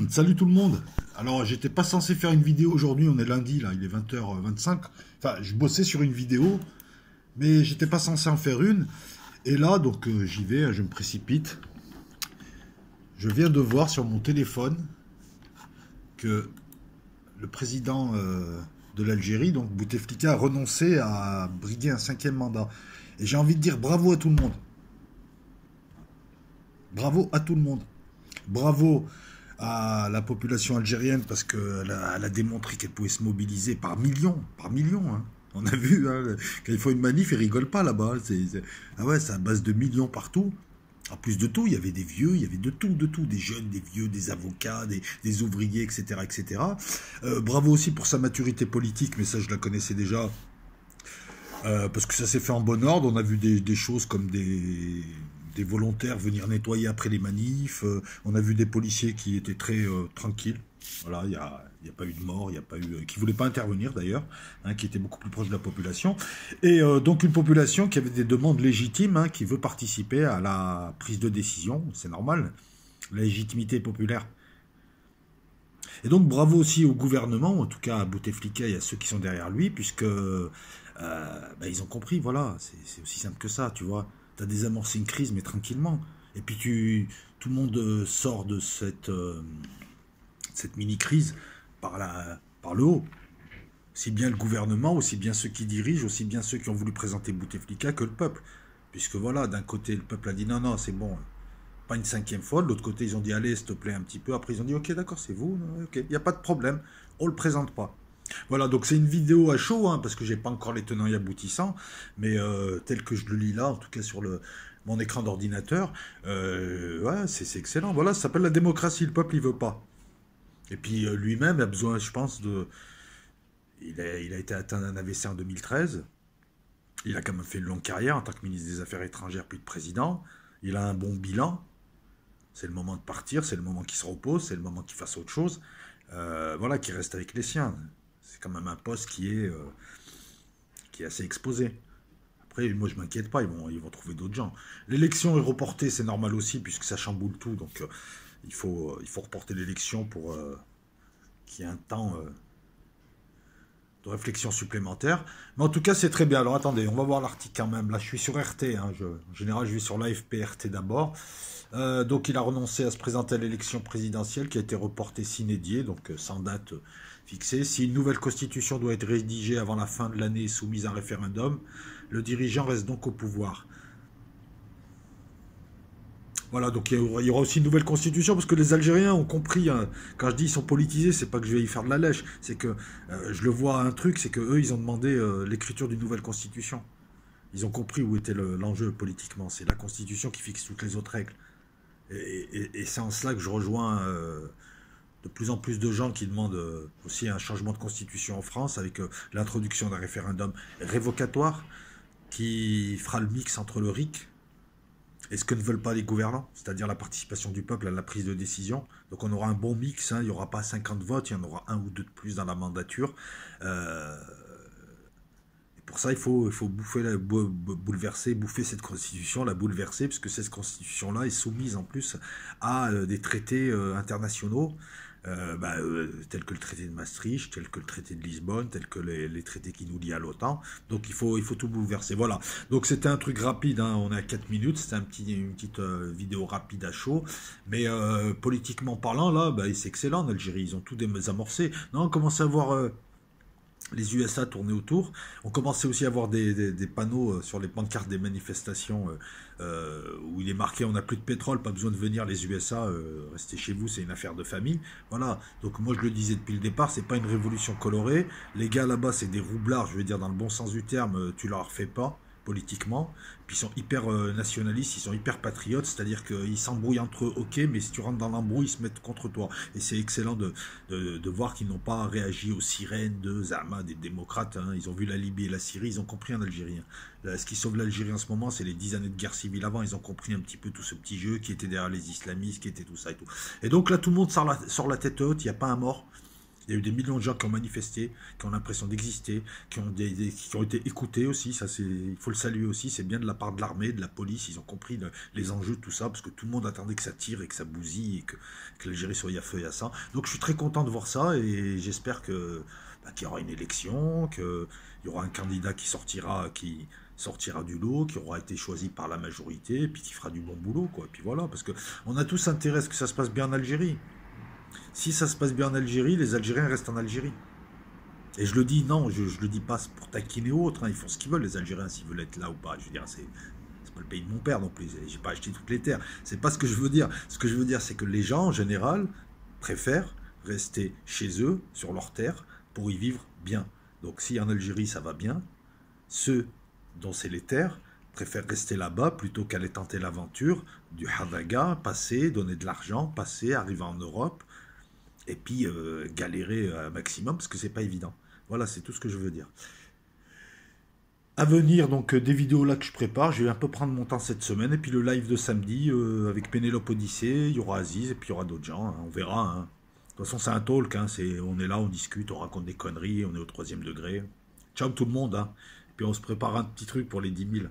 Salut tout le monde. Alors, j'étais pas censé faire une vidéo aujourd'hui, on est lundi, là, il est 20h25. Enfin, je bossais sur une vidéo, mais j'étais pas censé en faire une. Et là, donc, j'y vais, je me précipite. Je viens de voir sur mon téléphone que le président de l'Algérie, donc Bouteflika, a renoncé à briguer un cinquième mandat. Et j'ai envie de dire bravo à tout le monde. Bravo à tout le monde. Bravo à la population algérienne parce qu'elle a démontré qu'elle pouvait se mobiliser par millions. Hein. On a vu, hein, quand il faut une manif, ils rigolent pas là-bas. Ah ouais, c'est à base de millions partout. En plus de tout, il y avait des vieux, il y avait de tout, des jeunes, des vieux, des avocats, des ouvriers, etc., etc. Bravo aussi pour sa maturité politique, mais ça je la connaissais déjà. Parce que ça s'est fait en bon ordre. On a vu des choses comme des volontaires venir nettoyer après les manifs. On a vu des policiers qui étaient très tranquilles. Voilà, il y a pas eu de mort, il n'y a pas eu, qui ne voulaient pas intervenir d'ailleurs, hein, qui étaient beaucoup plus proches de la population. Et donc une population qui avait des demandes légitimes, hein, qui veut participer à la prise de décision, c'est normal, la légitimité populaire. Et donc bravo aussi au gouvernement, en tout cas à Bouteflika et à ceux qui sont derrière lui, puisque bah, ils ont compris, voilà, c'est aussi simple que ça, tu vois. Tu as désamorcé une crise, mais tranquillement. Et puis tout le monde sort de cette mini-crise par le haut. Aussi bien le gouvernement, aussi bien ceux qui dirigent, aussi bien ceux qui ont voulu présenter Bouteflika que le peuple. Puisque voilà, d'un côté, le peuple a dit non, non, c'est bon, pas une cinquième fois. De l'autre côté, ils ont dit allez, s'il te plaît, un petit peu. Après, ils ont dit ok, d'accord, c'est vous, ok, il n'y a pas de problème, on le présente pas. Voilà, donc c'est une vidéo à chaud, hein, parce que j'ai pas encore les tenants et aboutissants, mais tel que je le lis là, en tout cas sur mon écran d'ordinateur, ouais, c'est excellent. Voilà, ça s'appelle la démocratie, le peuple il veut pas. Et puis lui-même a besoin, je pense, il a été atteint d'un AVC en 2013. Il a quand même fait une longue carrière en tant que ministre des Affaires étrangères puis de président. Il a un bon bilan. C'est le moment de partir, c'est le moment qu'il se repose, c'est le moment qu'il fasse autre chose. Voilà, qu'il reste avec les siens. C'est quand même un poste qui est assez exposé. Après, moi, je m'inquiète pas, ils vont trouver d'autres gens. L'élection est reportée, c'est normal aussi, puisque ça chamboule tout. Donc, il faut reporter l'élection pour qu'il y ait un temps de réflexion supplémentaire. Mais en tout cas, c'est très bien. Alors, attendez, on va voir l'article quand même. Là, je suis sur RT. Hein, en général, je vais sur l'AFP-RT d'abord. Donc, il a renoncé à se présenter à l'élection présidentielle qui a été reportée sine die, donc sans date fixée. Si une nouvelle constitution doit être rédigée avant la fin de l'année et soumise à un référendum, le dirigeant reste donc au pouvoir. Voilà, donc il y aura aussi une nouvelle constitution, parce que les Algériens ont compris, hein, quand je dis ils sont politisés, c'est pas que je vais y faire de la lèche, c'est que je le vois un truc, c'est que eux ils ont demandé l'écriture d'une nouvelle constitution. Ils ont compris où était l'enjeu politiquement, c'est la constitution qui fixe toutes les autres règles. Et c'est en cela que je rejoins de plus en plus de gens qui demandent aussi un changement de constitution en France, avec l'introduction d'un référendum révocatoire qui fera le mix entre le RIC et ce que ne veulent pas les gouvernants, c'est-à-dire la participation du peuple à la prise de décision. Donc on aura un bon mix, hein, il n'y aura pas 50 votes, il y en aura un ou deux de plus dans la mandature. Euh, et pour ça, il faut bouleverser, bouffer cette constitution, la bouleverser, puisque cette constitution-là est soumise en plus à des traités internationaux, tels que le traité de Maastricht, tels que le traité de Lisbonne, tels que les traités qui nous lient à l'OTAN. Donc il faut tout bouleverser. Voilà. Donc c'était un truc rapide, hein, on est à 4 minutes, c'était une petite vidéo rapide à chaud. Mais politiquement parlant, là, c'est excellent en Algérie, ils ont tout désamorcé. Non, on commence à voir les USA tournaient autour. On commençait aussi à avoir des panneaux sur les pancartes des manifestations où il est marqué on n'a plus de pétrole, pas besoin de venir les USA, restez chez vous, c'est une affaire de famille. Voilà, donc moi je le disais depuis le départ, c'est pas une révolution colorée. Les gars là-bas c'est des roublards, je veux dire dans le bon sens du terme, tu leur fais pas politiquement, puis ils sont hyper nationalistes, ils sont hyper patriotes, c'est-à-dire qu'ils s'embrouillent entre eux, ok, mais si tu rentres dans l'embrouille, ils se mettent contre toi. Et c'est excellent de voir qu'ils n'ont pas réagi aux sirènes de Zama, des démocrates, hein. Ils ont vu la Libye et la Syrie, ils ont compris en Algérien. Là, ce qui sauve l'Algérie en ce moment, c'est les 10 années de guerre civile avant, ils ont compris un petit peu tout ce petit jeu qui était derrière les islamistes, qui était tout ça et tout. Et donc là, tout le monde sort la tête haute, il n'y a pas un mort. Il y a eu des millions de gens qui ont manifesté, qui ont l'impression d'exister, qui ont été écoutés aussi. Ça, il faut le saluer aussi. C'est bien de la part de l'armée, de la police. Ils ont compris les enjeux de tout ça, parce que tout le monde attendait que ça tire et que ça bousille et que l'Algérie soit à feu et à sang. Donc, je suis très content de voir ça et j'espère qu'il y aura une élection, qu'il y aura un candidat qui sortira du lot, qui aura été choisi par la majorité, et puis qui fera du bon boulot, quoi. Et puis voilà, parce que on a tous intérêt à ce que ça se passe bien en Algérie. Si ça se passe bien en Algérie, les Algériens restent en Algérie. Et je le dis, non, je le dis pas pour taquiner ou autre, hein, ils font ce qu'ils veulent, les Algériens, s'ils veulent être là ou pas. Je veux dire, c'est pas le pays de mon père non plus, j'ai pas acheté toutes les terres. C'est pas ce que je veux dire. Ce que je veux dire, c'est que les gens, en général, préfèrent rester chez eux, sur leurs terres, pour y vivre bien. Donc si en Algérie ça va bien, ceux dont c'est les terres préfèrent rester là-bas plutôt qu'aller tenter l'aventure du hadaga, passer, donner de l'argent, passer, arriver en Europe, et puis galérer un maximum parce que c'est pas évident. Voilà, c'est tout ce que je veux dire. À venir, donc des vidéos là que je prépare, je vais un peu prendre mon temps cette semaine, et puis le live de samedi avec Pénélope Odyssée, il y aura Aziz, et puis il y aura d'autres gens, hein, on verra. Hein. De toute façon, c'est un talk, hein, on est là, on discute, on raconte des conneries, on est au troisième degré. Ciao tout le monde, hein. Et puis on se prépare un petit truc pour les 10 000.